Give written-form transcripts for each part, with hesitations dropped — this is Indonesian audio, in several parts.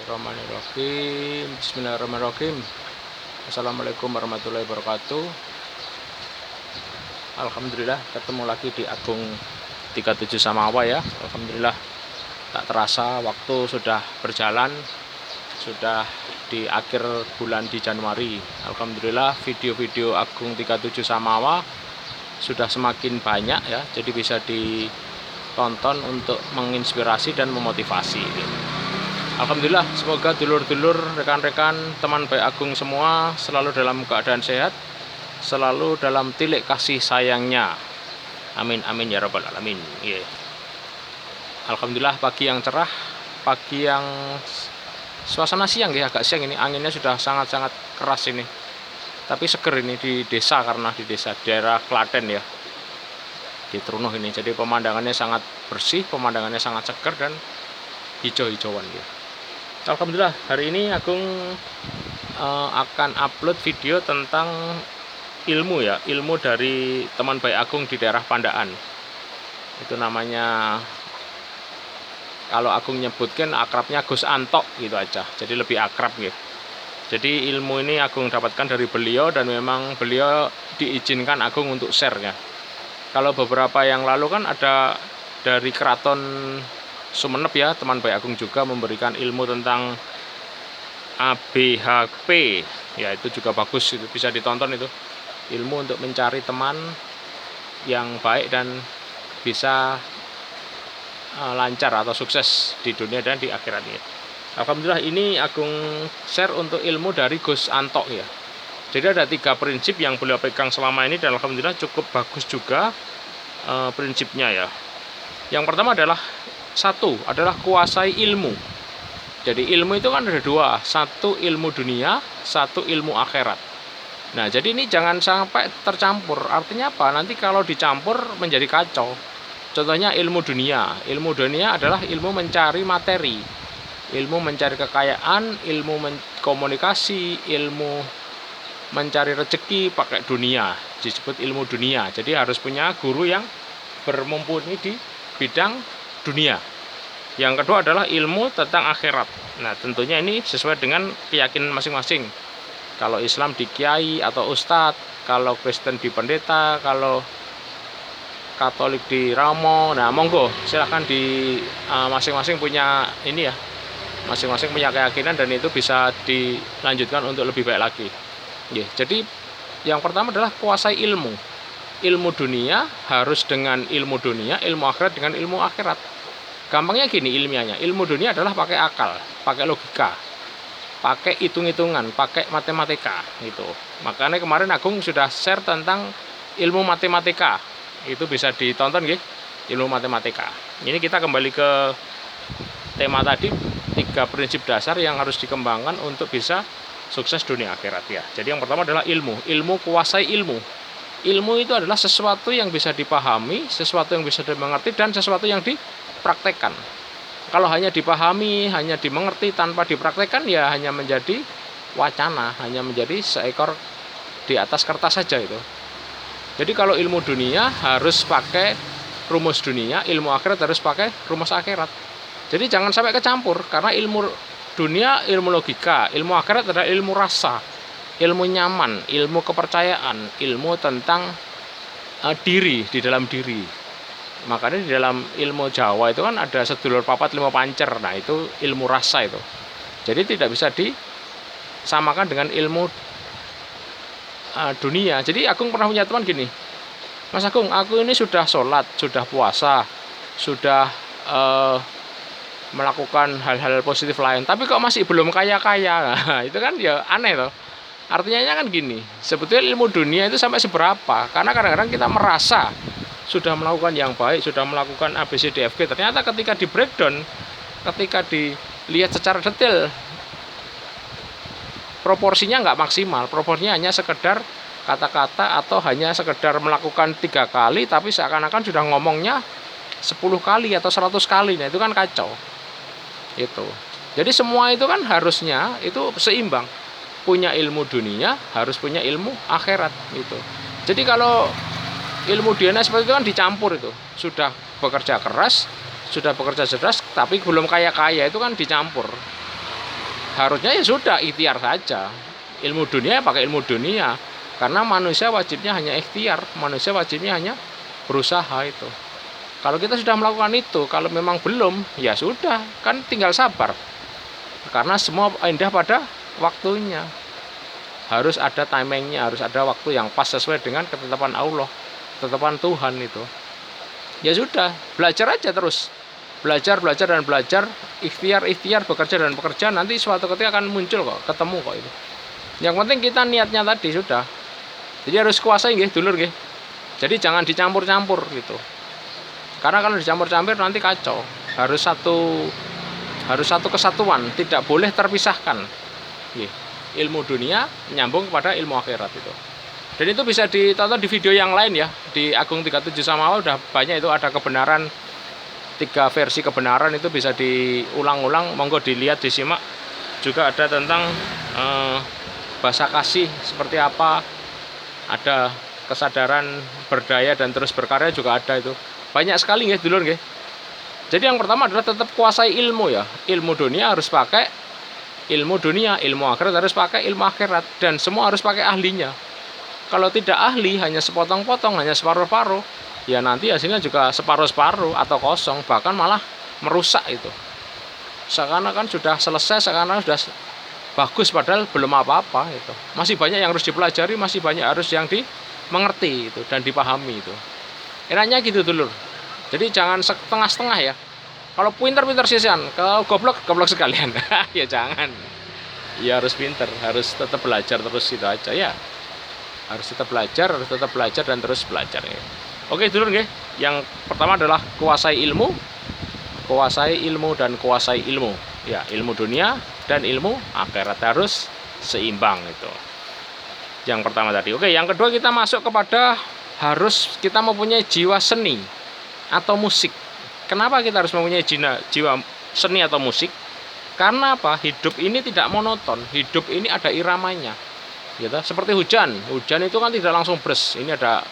Bismillahirrahmanirrahim. Bismillahirrahmanirrahim. Assalamualaikum warahmatullahi wabarakatuh. Alhamdulillah ketemu lagi di Agung 37 Samawa ya. Alhamdulillah tak terasa waktu sudah berjalan, sudah di akhir bulan di Januari. Alhamdulillah video-video Agung 37 Samawa sudah semakin banyak ya. Jadi bisa ditonton untuk menginspirasi dan memotivasi. Alhamdulillah, semoga dulur-dulur, rekan-rekan, teman baik Agung semua selalu dalam keadaan sehat, selalu dalam tilik kasih sayangnya. Amin, amin ya rabbal alamin. Yeah. Alhamdulillah, pagi yang cerah, pagi yang suasana siang ya, agak siang ini, anginnya sudah sangat-sangat keras ini. Tapi seger ini di desa, karena di desa daerah Klaten ya, di Trunuh ini. Jadi pemandangannya sangat bersih, pemandangannya sangat seger dan hijau-hijauan ya. Alhamdulillah, hari ini Agung akan upload video tentang ilmu ya, ilmu dari teman baik Agung di daerah Pandaan. Itu namanya, kalau Agung nyebutkan akrabnya Gus Antok gitu aja, jadi lebih akrab gitu. Jadi ilmu ini Agung dapatkan dari beliau dan memang beliau diizinkan Agung untuk share ya. Kalau beberapa yang lalu kan ada dari Keraton Sumeneb ya, teman baik Agung juga memberikan ilmu tentang ABHP ya, itu juga bagus, itu bisa ditonton. Itu ilmu untuk mencari teman yang baik dan bisa lancar atau sukses di dunia dan di akhirat ini. Alhamdulillah, ini Agung share untuk ilmu dari Gus Antok ya. Jadi ada 3 prinsip yang beliau pegang selama ini dan alhamdulillah cukup bagus juga prinsipnya ya. Yang pertama adalah kuasai ilmu. Jadi ilmu itu kan ada 2, satu ilmu dunia, satu ilmu akhirat. Nah, jadi ini jangan sampai tercampur. Artinya apa? Nanti kalau dicampur menjadi kacau. Contohnya ilmu dunia. Ilmu dunia adalah ilmu mencari materi, ilmu mencari kekayaan, ilmu komunikasi, ilmu mencari rezeki pakai dunia, disebut ilmu dunia. Jadi harus punya guru yang bermumpuni di bidang dunia. Yang kedua adalah ilmu tentang akhirat. Nah, tentunya ini sesuai dengan keyakinan masing-masing. Kalau Islam di kiai atau ustadz, kalau Kristen di pendeta, kalau Katolik di ramo. Nah, monggo silahkan di masing-masing punya ini ya, masing-masing punya keyakinan dan itu bisa dilanjutkan untuk lebih baik lagi. Jadi yang pertama adalah kuasai ilmu. Ilmu dunia harus dengan ilmu dunia, ilmu akhirat dengan ilmu akhirat. Gampangnya gini ilmiahnya, ilmu dunia adalah pakai akal, pakai logika, pakai hitung-hitungan, pakai matematika gitu. Makanya kemarin Agung sudah share tentang ilmu matematika. Itu bisa ditonton gitu, ilmu matematika. Ini kita kembali ke tema tadi, 3 prinsip dasar yang harus dikembangkan untuk bisa sukses dunia akhirat ya. Jadi yang pertama adalah ilmu kuasai ilmu. Ilmu itu adalah sesuatu yang bisa dipahami, sesuatu yang bisa dimengerti, dan sesuatu yang dipraktekkan. Kalau hanya dipahami, hanya dimengerti tanpa dipraktekkan ya hanya menjadi wacana, hanya menjadi seekor di atas kertas saja itu. Jadi kalau ilmu dunia harus pakai rumus dunia, ilmu akhirat harus pakai rumus akhirat. Jadi jangan sampai kecampur, karena ilmu dunia ilmu logika, ilmu akhirat adalah ilmu rasa, ilmu nyaman, ilmu kepercayaan, ilmu tentang diri, di dalam diri. Makanya di dalam ilmu Jawa itu kan ada sedulur papat 5 pancer. Nah, itu ilmu rasa itu. Jadi tidak bisa disamakan dengan ilmu dunia. Jadi Agung pernah punya teman gini, Mas Agung, aku ini sudah sholat, sudah puasa, sudah melakukan hal-hal positif lain, tapi kok masih belum kaya-kaya. Nah, itu kan ya aneh toh. Artinya kan gini, sebetulnya ilmu dunia itu sampai seberapa? Karena kadang-kadang kita merasa sudah melakukan yang baik, sudah melakukan ABCDFG, ternyata ketika di breakdown, ketika dilihat secara detail, proporsinya nggak maksimal. Proporsinya hanya sekedar kata-kata atau hanya sekedar melakukan 3 kali, tapi seakan-akan sudah ngomongnya 10 kali atau 100 kali. Nah, itu kan kacau. Itu. Jadi semua itu kan harusnya itu seimbang. Punya ilmu dunia, harus punya ilmu akhirat gitu. Jadi kalau ilmu dunia seperti itu kan dicampur itu. Sudah bekerja keras, sudah bekerja cerdas, tapi belum kaya-kaya, itu kan dicampur. harusnya ya sudah ikhtiar saja. Ilmu dunia ya pakai ilmu dunia, karena manusia wajibnya hanya ikhtiar, manusia wajibnya hanya berusaha itu. Kalau kita sudah melakukan itu, kalau memang belum, ya sudah, kan tinggal sabar. Karena semua indah pada waktunya. Harus ada timingnya, harus ada waktu yang pas sesuai dengan ketetapan Allah, ketetapan Tuhan itu. Ya sudah, belajar aja terus. Belajar dan belajar, ikhtiar, bekerja dan bekerja, nanti suatu ketika akan muncul kok, ketemu kok itu. Yang penting kita niatnya tadi sudah. Jadi harus kuasai nggih, dulur nggih. Jadi jangan dicampur-campur gitu. Karena kalau dicampur-campur nanti kacau. Harus satu kesatuan, tidak boleh terpisahkan. Ilmu dunia nyambung kepada ilmu akhirat itu. Dan itu bisa ditonton di video yang lain ya. Di Agung 37 Samawa udah banyak itu, ada kebenaran, 3 versi kebenaran itu bisa diulang-ulang. Monggo dilihat, disimak. Juga ada tentang bahasa kasih seperti apa. Ada kesadaran berdaya dan terus berkarya juga ada itu. Banyak sekali nggih dulur nggih. Jadi yang pertama adalah tetap kuasai ilmu ya. Ilmu dunia harus pakai ilmu dunia, ilmu akhirat harus pakai ilmu akhirat, dan semua harus pakai ahlinya. Kalau tidak ahli, hanya sepotong-potong, hanya separuh-paruh, ya nanti hasilnya juga separuh-separuh atau kosong, bahkan malah merusak itu. Seakan-akan sudah selesai, seakan-akan sudah bagus, padahal belum apa-apa itu. Masih banyak yang harus dipelajari, masih banyak harus yang dimengerti itu dan dipahami itu. Enaknya gitu dulur. Jadi jangan setengah-setengah ya. Kalau pinter-pinter sisian, kalau goblok sekalian. Ya jangan. Ya harus pinter, harus tetap belajar terus itu aja ya. Harus tetap belajar dan terus belajar ya. Oke dulur nggih. Yang pertama adalah kuasai ilmu dan kuasai ilmu. Ya, ilmu dunia dan ilmu akhirat harus seimbang itu. Yang pertama tadi. Oke, yang kedua kita masuk kepada harus kita mempunyai jiwa seni atau musik. Kenapa kita harus mempunyai jiwa seni atau musik? Karena apa? Hidup ini tidak monoton. Hidup ini ada iramanya. Gitu. Seperti hujan. Hujan itu kan tidak langsung bres. Ini ada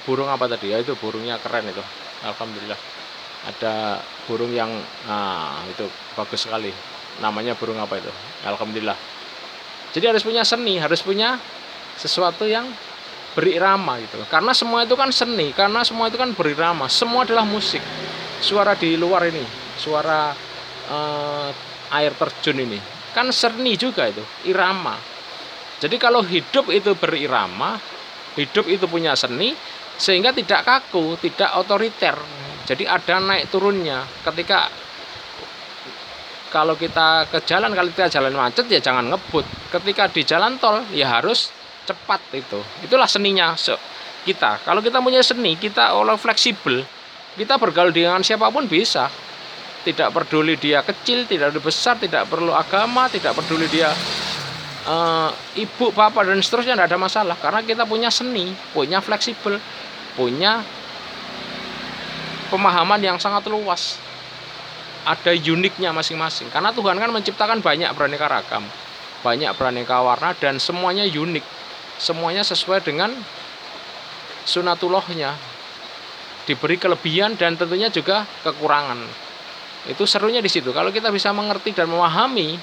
burung apa tadi? Ya itu burungnya keren itu. Alhamdulillah. Ada burung yang itu bagus sekali. Namanya burung apa itu? Alhamdulillah. Jadi harus punya seni, harus punya sesuatu yang berirama gitu. Karena semua itu kan seni, karena semua itu kan berirama. Semua adalah musik. Suara di luar ini, suara air terjun ini, kan seni juga itu, irama. Jadi kalau hidup itu berirama, hidup itu punya seni, sehingga tidak kaku, tidak otoriter. Jadi ada naik turunnya. Ketika kalau kita ke jalan, kalau kita jalan macet ya jangan ngebut. Ketika di jalan tol ya harus cepat itu. Itulah seninya kita. Kalau kita punya seni, kita fleksibel. Kita bergaul dengan siapapun bisa. Tidak peduli dia kecil, tidak peduli besar, tidak perlu agama, tidak peduli dia ibu, bapak dan seterusnya, tidak ada masalah. Karena kita punya seni, punya fleksibel, punya pemahaman yang sangat luas. Ada uniknya masing-masing. Karena Tuhan kan menciptakan banyak beraneka ragam, banyak beraneka warna, dan semuanya unik. Semuanya sesuai dengan sunatullahnya. Diberi kelebihan dan tentunya juga kekurangan. Itu serunya di situ. Kalau kita bisa mengerti dan memahami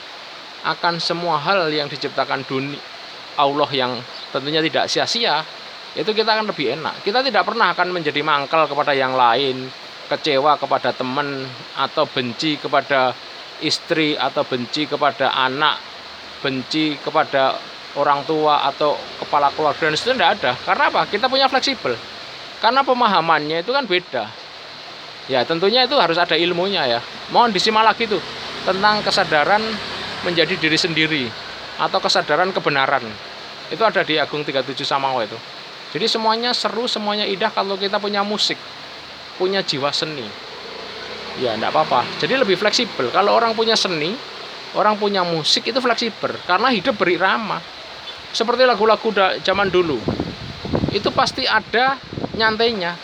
akan semua hal yang diciptakan dunia Allah yang tentunya tidak sia-sia, itu kita akan lebih enak. Kita tidak pernah akan menjadi mangkal kepada yang lain, kecewa kepada teman, atau benci kepada istri, atau benci kepada anak, benci kepada orang tua atau kepala keluarga, dan itu tidak ada. Karena apa? Kita punya fleksibel. Karena pemahamannya itu kan beda. Ya tentunya itu harus ada ilmunya ya. Mohon disimak lagi tuh tentang kesadaran menjadi diri sendiri atau kesadaran kebenaran. Itu ada di Agung 37 Samawa itu. Jadi semuanya seru, semuanya indah kalau kita punya musik, punya jiwa seni. Ya enggak apa-apa. Jadi lebih fleksibel. Kalau orang punya seni, orang punya musik itu fleksibel karena hidup berirama. Seperti lagu-lagu zaman dulu. Itu pasti ada nyantainya.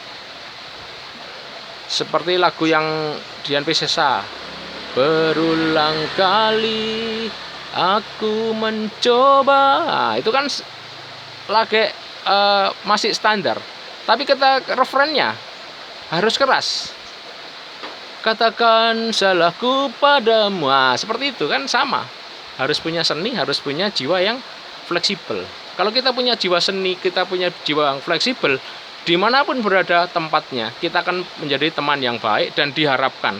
Seperti lagu yang Dian Piscesa, berulang kali aku mencoba. Nah, itu kan lagi masih standar. Tapi kita refrennya harus keras. Katakan salahku padamu. Nah, seperti itu kan sama. harus punya seni, harus punya jiwa yang fleksibel. Kalau kita punya jiwa seni, kita punya jiwa yang fleksibel, dimanapun berada tempatnya, kita akan menjadi teman yang baik dan diharapkan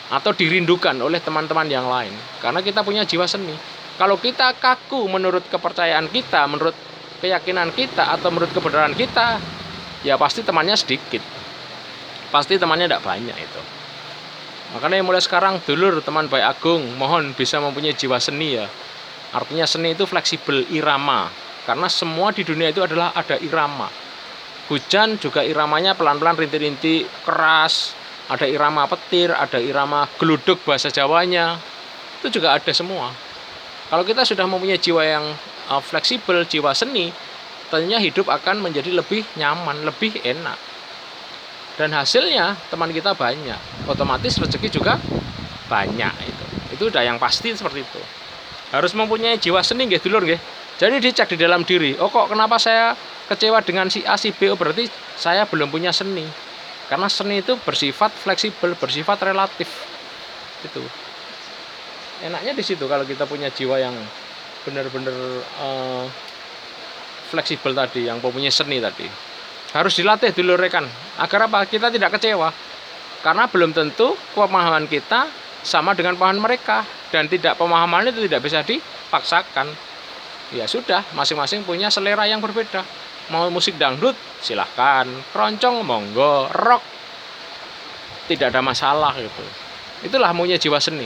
atau dirindukan oleh teman-teman yang lain. Karena kita punya jiwa seni. Kalau kita kaku menurut kepercayaan kita, menurut keyakinan kita, atau menurut kebenaran kita, ya pasti temannya sedikit. Pasti temannya tidak banyak itu. Makanya mulai sekarang, dulur teman baik agung, mohon bisa mempunyai jiwa seni ya. Artinya seni itu fleksibel, irama. Karena semua di dunia itu adalah ada irama. Hujan juga iramanya pelan-pelan, rintik-rintik, keras. Ada irama petir, ada irama geluduk bahasa Jawanya. Itu juga ada semua. Kalau kita sudah mempunyai jiwa yang fleksibel, jiwa seni, tentunya hidup akan menjadi lebih nyaman, lebih enak. Dan hasilnya teman kita banyak, otomatis rezeki juga banyak itu. Itu udah yang pasti seperti itu. Harus mempunyai jiwa seni nggih dulur nggih. Jadi dicek di dalam diri. Oh kok kenapa saya kecewa dengan si A si B? Oh berarti saya belum punya seni. Karena seni itu bersifat fleksibel, bersifat relatif. Itu. Enaknya di situ kalau kita punya jiwa yang benar-benar fleksibel tadi, yang mempunyai seni tadi. Harus dilatih dulu rekan, agar apa? Kita tidak kecewa. Karena belum tentu pemahaman kita sama dengan pemahaman mereka, dan pemahaman itu tidak bisa dipaksakan. Ya sudah, masing-masing punya selera yang berbeda. Mau musik dangdut, silahkan. Keroncong, monggo. Rock, tidak ada masalah gitu. Itulah maunya jiwa seni.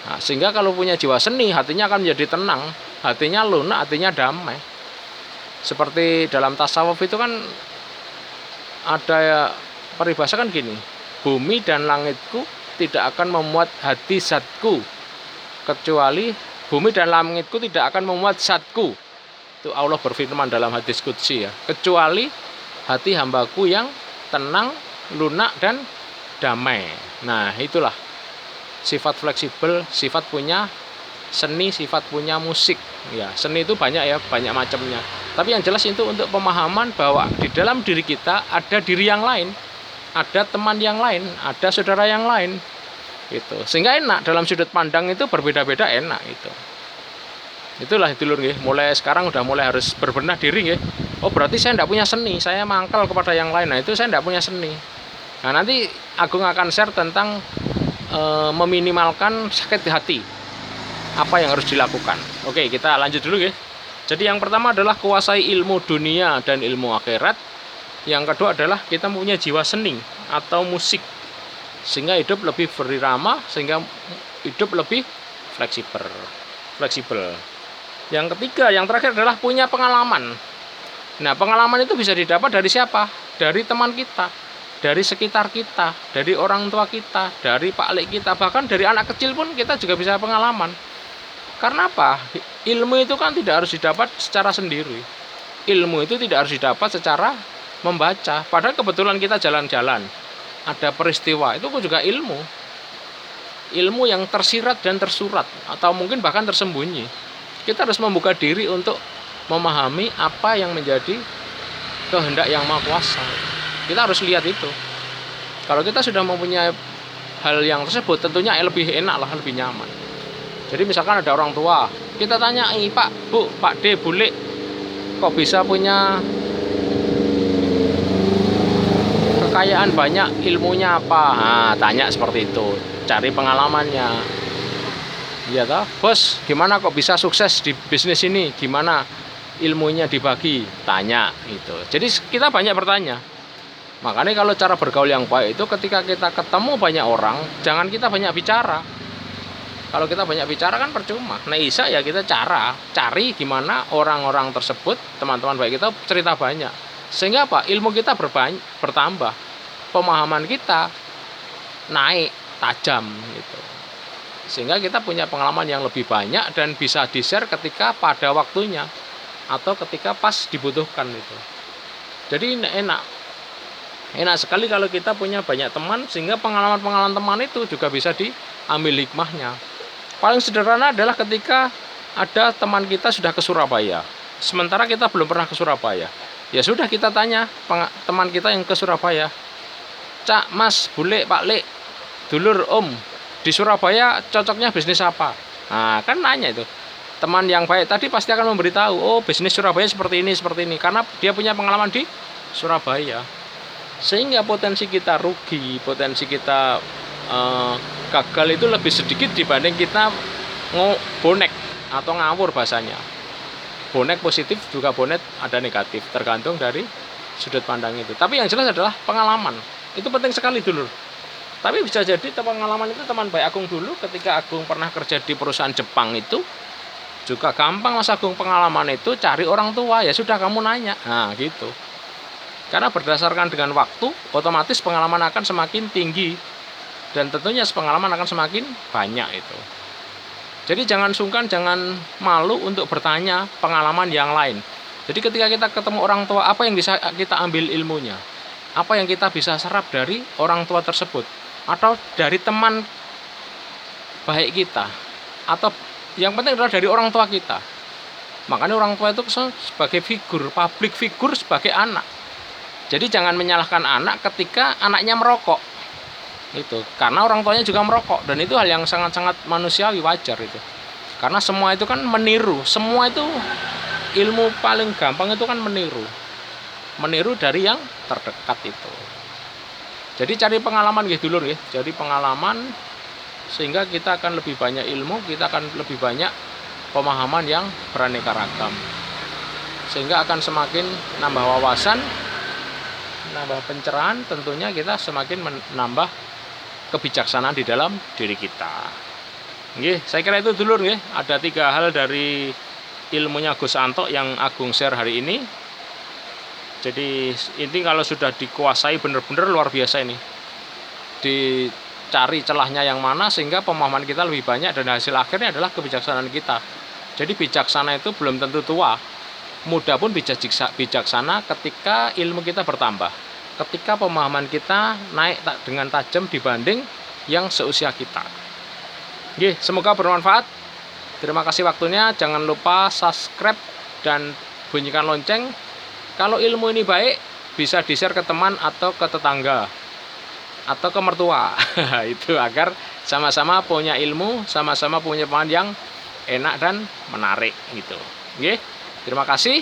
Nah, sehingga kalau punya jiwa seni, hatinya akan menjadi tenang, hatinya lunak, hatinya damai. Seperti dalam tasawuf itu kan ada peribahasa kan gini, bumi dan langitku tidak akan memuat hati zatku, kecuali bumi dan langitku tidak akan memuat zatku. Itu Allah berfirman dalam hadis qudsi ya, kecuali hati hambaku yang tenang, lunak dan damai. Nah itulah sifat fleksibel, sifat punya seni, sifat punya musik. Ya, seni itu banyak ya, banyak macamnya. Tapi yang jelas itu untuk pemahaman bahwa di dalam diri kita ada diri yang lain, ada teman yang lain, ada saudara yang lain. Gitu. Sehingga enak dalam sudut pandang itu berbeda-beda enak itu. Itulah dulur nggih. Mulai sekarang udah mulai harus berbenah diri nggih. Oh, berarti saya tidak punya seni, saya mangkal kepada yang lain. Nah, itu saya tidak punya seni. Nah, nanti Agung akan share tentang meminimalkan sakit hati, apa yang harus dilakukan. Oke, kita lanjut dulu ya. Jadi yang pertama adalah kuasai ilmu dunia dan ilmu akhirat. Yang kedua adalah kita mempunyai jiwa seni atau musik, sehingga hidup lebih berirama, sehingga hidup lebih fleksibel. Yang ketiga, yang terakhir adalah punya pengalaman. Nah, pengalaman itu bisa didapat dari siapa? Dari teman kita, dari sekitar kita, dari orang tua kita, dari pak lek kita, bahkan dari anak kecil pun kita juga bisa pengalaman. Karena apa? Ilmu itu kan tidak harus didapat secara sendiri. Ilmu itu tidak harus didapat secara membaca. Padahal kebetulan kita jalan-jalan, ada peristiwa, itu juga ilmu. Ilmu yang tersirat dan tersurat, atau mungkin bahkan tersembunyi. Kita harus membuka diri untuk memahami apa yang menjadi kehendak yang Maha Kuasa. Kita harus lihat itu. Kalau kita sudah mempunyai hal yang tersebut, tentunya lebih enak lah, lebih nyaman. Jadi misalkan ada orang tua, kita tanyai, Pak, Bu, Pak D, Bule, kok bisa punya kekayaan banyak, ilmunya apa? Nah, tanya seperti itu, cari pengalamannya. Iya toh, bos, gimana kok bisa sukses di bisnis ini? Gimana ilmunya dibagi? Tanya itu. Jadi kita banyak bertanya. Makanya kalau cara bergaul yang baik itu ketika kita ketemu banyak orang, jangan kita banyak bicara. Kalau kita banyak bicara kan percuma. Nah, isa ya kita cari gimana orang-orang tersebut, teman-teman baik kita cerita banyak. Sehingga apa? Ilmu kita bertambah. Pemahaman kita naik tajam gitu. Sehingga kita punya pengalaman yang lebih banyak dan bisa di-share ketika pada waktunya atau ketika pas dibutuhkan itu. Jadi enak sekali kalau kita punya banyak teman, sehingga pengalaman-pengalaman teman itu juga bisa diambil hikmahnya. Paling sederhana adalah ketika ada teman kita sudah ke Surabaya, sementara kita belum pernah ke Surabaya. Ya sudah, kita tanya teman kita yang ke Surabaya, Cak, Mas, Bule, Pak Lek, Dulur, Om, di Surabaya cocoknya bisnis apa? Nah, kan nanya itu. Teman yang baik tadi pasti akan memberitahu, oh bisnis Surabaya seperti ini, karena dia punya pengalaman di Surabaya. Sehingga potensi kita rugi, potensi kita gagal itu lebih sedikit dibanding kita bonek atau ngawur bahasanya. Bonek positif juga bonek ada negatif, tergantung dari sudut pandang itu. Tapi yang jelas adalah pengalaman. Itu penting sekali dulu. Tapi bisa jadi pengalaman itu teman baik Agung dulu ketika Agung pernah kerja di perusahaan Jepang itu juga gampang Mas Agung, pengalaman itu cari orang tua, ya sudah kamu nanya. Nah, gitu. Karena berdasarkan dengan waktu, otomatis pengalaman akan semakin tinggi dan tentunya pengalaman akan semakin banyak itu. Jadi jangan sungkan, jangan malu untuk bertanya pengalaman yang lain. Jadi ketika kita ketemu orang tua, apa yang bisa kita ambil ilmunya? Apa yang kita bisa serap dari orang tua tersebut? Atau dari teman baik kita? Atau yang penting adalah dari orang tua kita. Makanya orang tua itu sebagai figur, public figure sebagai anak. Jadi jangan menyalahkan anak ketika anaknya merokok. Itu karena orang tuanya juga merokok, dan itu hal yang sangat-sangat manusiawi, wajar itu. Karena semua itu kan meniru, semua itu ilmu paling gampang itu kan meniru. Meniru dari yang terdekat itu. Jadi cari pengalaman gitu dulur ya. Jadi pengalaman sehingga kita akan lebih banyak ilmu, kita akan lebih banyak pemahaman yang beraneka ragam. Sehingga akan semakin nambah wawasan, nambah pencerahan, tentunya kita semakin menambah kebijaksanaan di dalam diri kita. Nggih, saya kira itu dulur nggih. Ada 3 hal dari ilmunya Gus Anto yang Agung share hari ini. Jadi ini kalau sudah dikuasai benar-benar luar biasa ini. Dicari celahnya yang mana sehingga pemahaman kita lebih banyak dan hasil akhirnya adalah kebijaksanaan kita. Jadi bijaksana itu belum tentu tua. Muda pun bijaksana ketika ilmu kita bertambah. Ketika pemahaman kita naik dengan tajam dibanding yang seusia kita. Nggih, semoga bermanfaat. Terima kasih waktunya. Jangan lupa subscribe dan bunyikan lonceng. Kalau ilmu ini baik, bisa di-share ke teman atau ke tetangga atau ke mertua. Itu agar sama-sama punya ilmu, sama-sama punya pengalaman yang enak dan menarik gitu. Oke, terima kasih.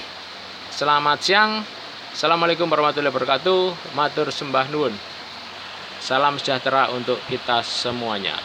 Selamat siang. Assalamualaikum warahmatullahi wabarakatuh. Matur sembah nuwun. Salam sejahtera untuk kita semuanya.